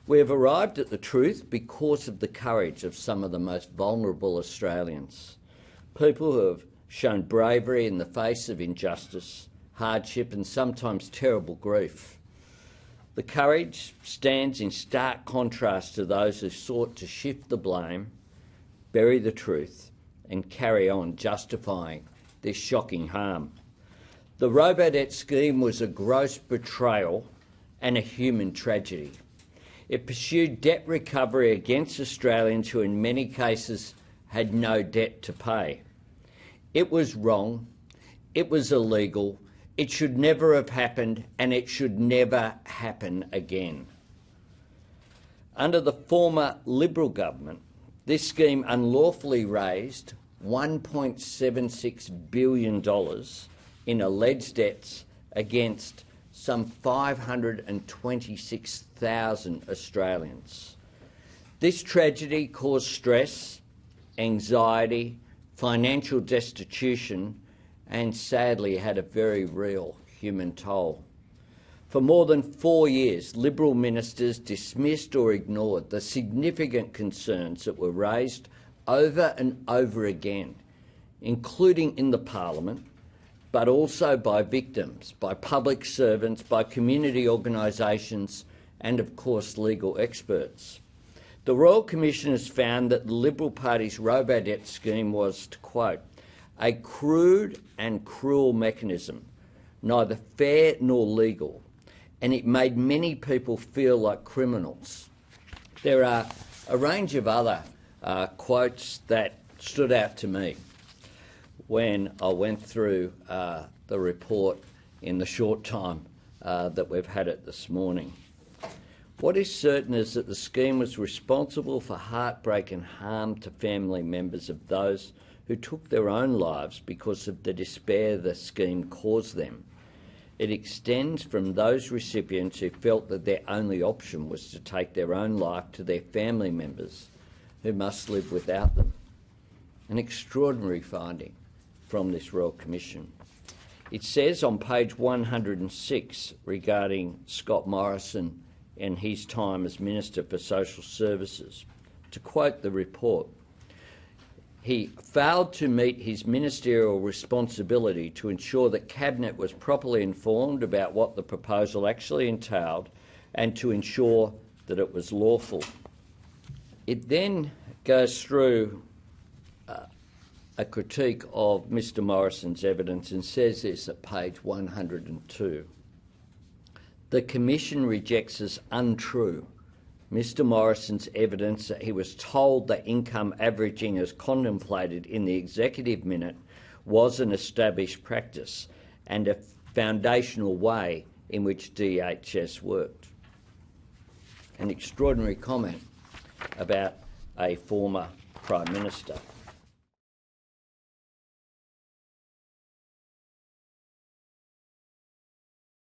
We have arrived at the truth because of the courage of some of the most vulnerable Australians, people who have shown bravery in the face of injustice, hardship and sometimes terrible grief. The courage stands in stark contrast to those who sought to shift the blame, bury the truth and carry on justifying this shocking harm. The Robodebt scheme was a gross betrayal and a human tragedy. It pursued debt recovery against Australians who in many cases had no debt to pay. It was wrong, it was illegal, it should never have happened and it should never happen again. Under the former Liberal government, this scheme unlawfully raised $1.76 billion in alleged debts against some 526,000 Australians. This tragedy caused stress, anxiety, financial destitution and sadly had a very real human toll. For more than 4 years, Liberal ministers dismissed or ignored the significant concerns that were raised over and over again, including in the Parliament, but also by victims, by public servants, by community organisations and, of course, legal experts. The Royal Commission has found that the Liberal Party's Robodebt scheme was, to quote, a crude and cruel mechanism, neither fair nor legal, and it made many people feel like criminals. There are a range of other quotes that stood out to me when I went through the report in the short time that we've had it this morning. What is certain is that the scheme was responsible for heartbreak and harm to family members of those who took their own lives because of the despair the scheme caused them. It extends from those recipients who felt that their only option was to take their own life to their family members who must live without them. An extraordinary finding from this Royal Commission. It says on page 106 regarding Scott Morrison and his time as Minister for Social Services, to quote the report, he failed to meet his ministerial responsibility to ensure that Cabinet was properly informed about what the proposal actually entailed and to ensure that it was lawful. It then goes through a critique of Mr Morrison's evidence and says this at page 102. The Commission rejects as untrue Mr Morrison's evidence that he was told that income averaging as contemplated in the executive minute was an established practice and a foundational way in which DHS worked. An extraordinary comment about a former Prime Minister.